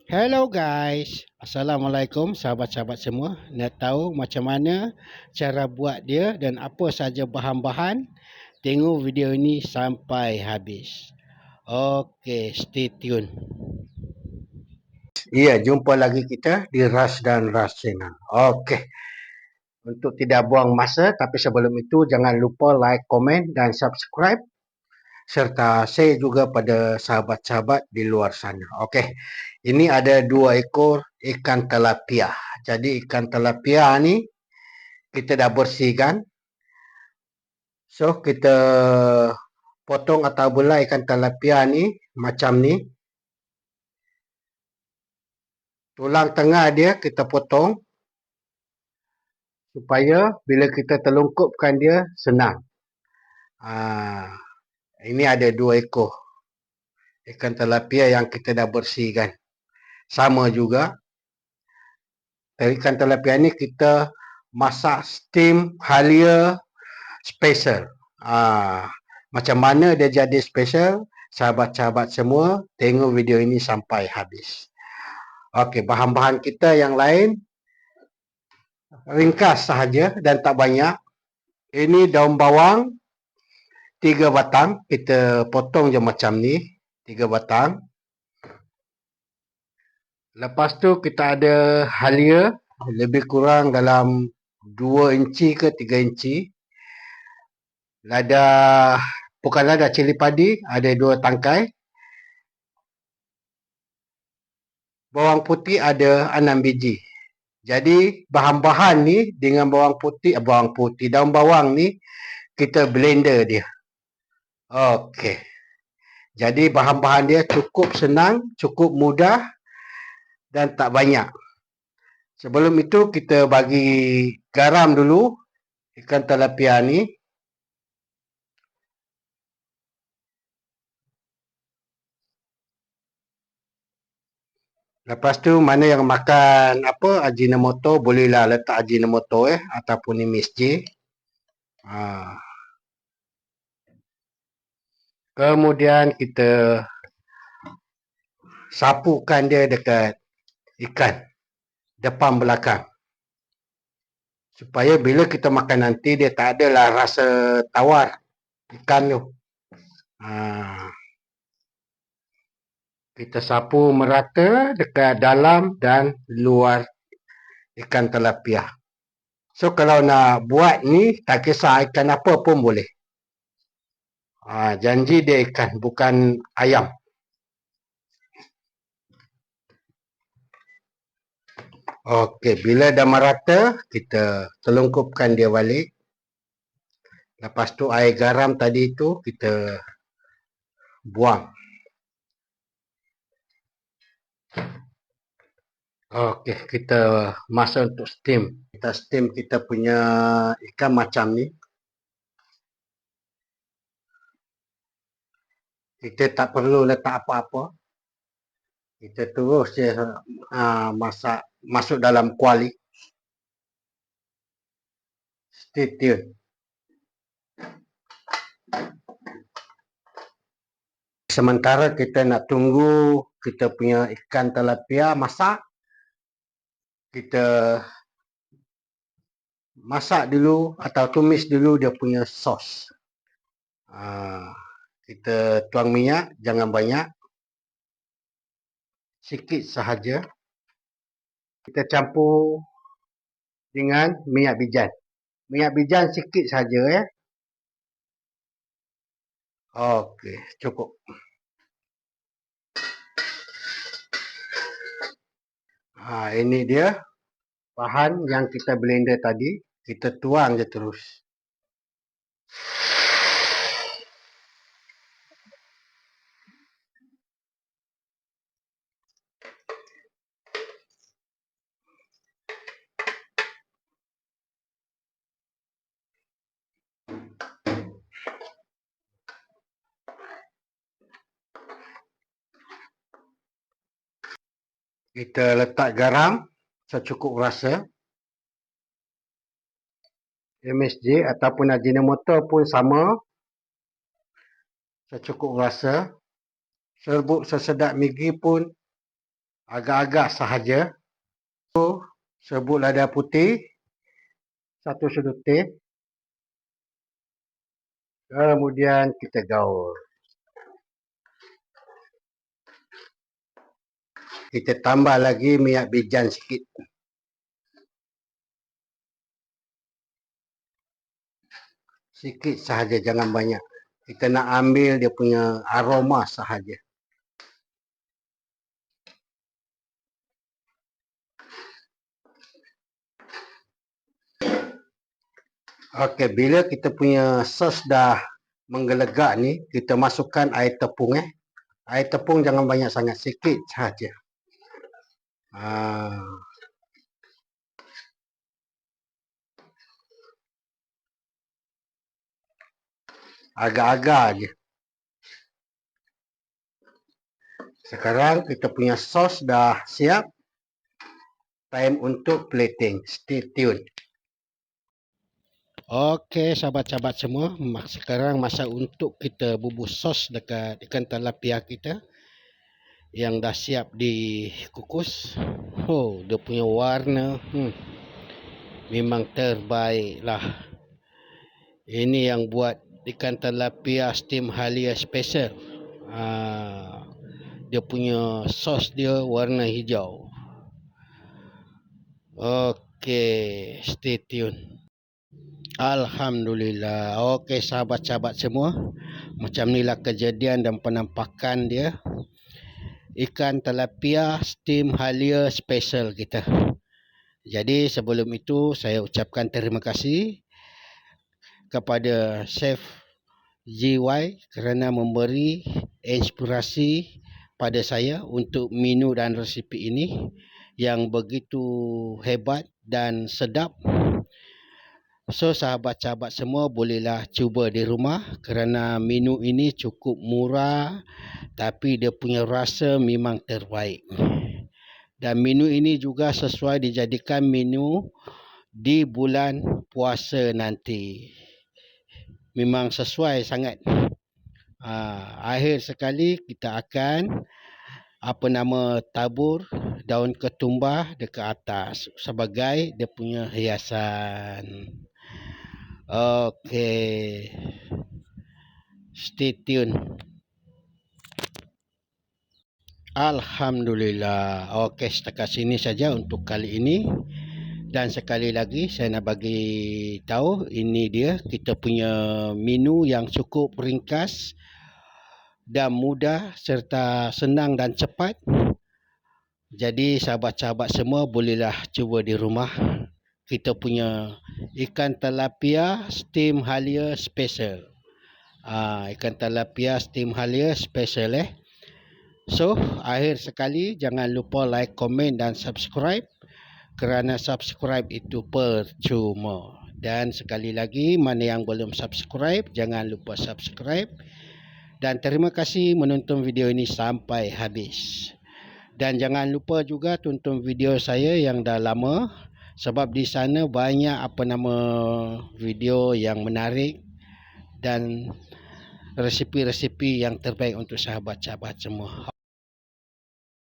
Hello guys, Assalamualaikum sahabat-sahabat semua. Nak tahu macam mana cara buat dia dan apa saja bahan-bahan? Tengok video ini sampai habis. Okey, stay tune. Ya, jumpa lagi kita di Ras dan Ras Channel. Okey. Untuk tidak buang masa, tapi sebelum itu jangan lupa like, komen dan subscribe serta share juga pada sahabat-sahabat di luar sana. Okey. Ini ada 2 ekor ikan tilapia. Jadi ikan tilapia ni kita dah bersihkan. So kita potong atau belah ikan tilapia ni macam ni. Tulang tengah dia kita potong supaya bila kita telungkupkan dia senang. Ini ada 2 ekor ikan tilapia yang kita dah bersihkan. Sama juga ikan tilapia ni kita masak steam halia special. Macam mana dia jadi special? Sahabat-sahabat semua tengok video ini sampai habis. Okey, bahan-bahan kita yang lain ringkas sahaja dan tak banyak. Ini daun bawang 3 batang, kita potong je macam ni, 3 batang. Lepas tu kita ada halia lebih kurang dalam 2 inci ke 3 inci. Bukan lada, cili padi ada 2 tangkai. Bawang putih ada 6 biji. Jadi bahan-bahan ni dengan daun bawang ni kita blender dia. Okey. Jadi bahan-bahan dia cukup senang, cukup mudah dan tak banyak. Sebelum itu kita bagi garam dulu ikan tilapia ni. Lepas tu mana yang makan Ajinomoto bolehlah letak Ajinomoto ataupun MSG. Kemudian kita sapukan dia dekat ikan depan belakang. Supaya bila kita makan nanti dia tak adalah rasa tawar ikan tu. Kita sapu merata dekat dalam dan luar ikan tilapia. So kalau nak buat ni tak kisah ikan apa pun boleh. Janji dia ikan bukan ayam. Okey, bila dah merata kita telungkupkan dia balik. Lepas tu air garam tadi tu kita buang. Okey, kita masak untuk steam. Kita steam kita punya ikan macam ni. Kita tak perlu letak apa-apa. Kita terus je masak masuk dalam kuali. Stay tune. Sementara kita nak tunggu kita punya ikan tilapia masak, kita masak dulu atau tumis dulu dia punya sos. Kita tuang minyak, jangan banyak. Sikit sahaja. Kita campur dengan minyak bijan. Minyak bijan sikit saja Okey, cukup. Ini dia bahan yang kita blender tadi. Kita tuang je terus. Kita letak garam secukup rasa. MSG ataupun Ajinomoto pun sama. Secukup rasa. Serbuk sesedap Maggi pun agak-agak sahaja. Serbuk lada putih, 1 sudu teh. Kemudian kita gaul. Kita tambah lagi minyak bijan sikit. Sikit sahaja, jangan banyak. Kita nak ambil dia punya aroma sahaja. Okey, bila kita punya sos dah menggelegak ni, kita masukkan air tepung. Air tepung jangan banyak sangat, sikit sahaja. Agak-agak je. Sekarang kita punya sos dah siap. Time untuk plating. Stay tune. Okey, sahabat-sahabat semua, sekarang masa untuk kita bubuh sos dekat ikan tilapia kita yang dah siap dikukus. Oh, dia punya warna memang terbaik lah. Ini yang buat ikan tilapia steam halia special. Dia punya sos dia warna hijau. Okey, stay tune. Alhamdulillah. Okey sahabat-sahabat semua, macam inilah kejadian dan penampakan dia ikan tilapia steam halia special kita. Jadi sebelum itu saya ucapkan terima kasih kepada Chef GY kerana memberi inspirasi pada saya untuk menu dan resipi ini yang begitu hebat dan sedap. So sahabat-sahabat semua bolehlah cuba di rumah kerana menu ini cukup murah tapi dia punya rasa memang terbaik. Dan menu ini juga sesuai dijadikan menu di bulan puasa nanti. Memang sesuai sangat. Akhir sekali kita akan tabur daun ketumbar dekat atas sebagai dia punya hiasan. Okey. Stay tune. Alhamdulillah. Okey, setakat sini saja untuk kali ini. Dan sekali lagi saya nak bagi tahu ini dia kita punya menu yang cukup ringkas dan mudah serta senang dan cepat. Jadi sahabat-sahabat semua bolehlah cuba di rumah. Kita punya ikan tilapia steam halia special. Ikan tilapia steam halia special So, akhir sekali jangan lupa like, komen dan subscribe kerana subscribe itu percuma. Dan sekali lagi mana yang belum subscribe jangan lupa subscribe. Dan terima kasih menonton video ini sampai habis. Dan jangan lupa juga tonton video saya yang dah lama sebab di sana banyak video yang menarik dan resipi-resipi yang terbaik untuk sahabat-sahabat semua.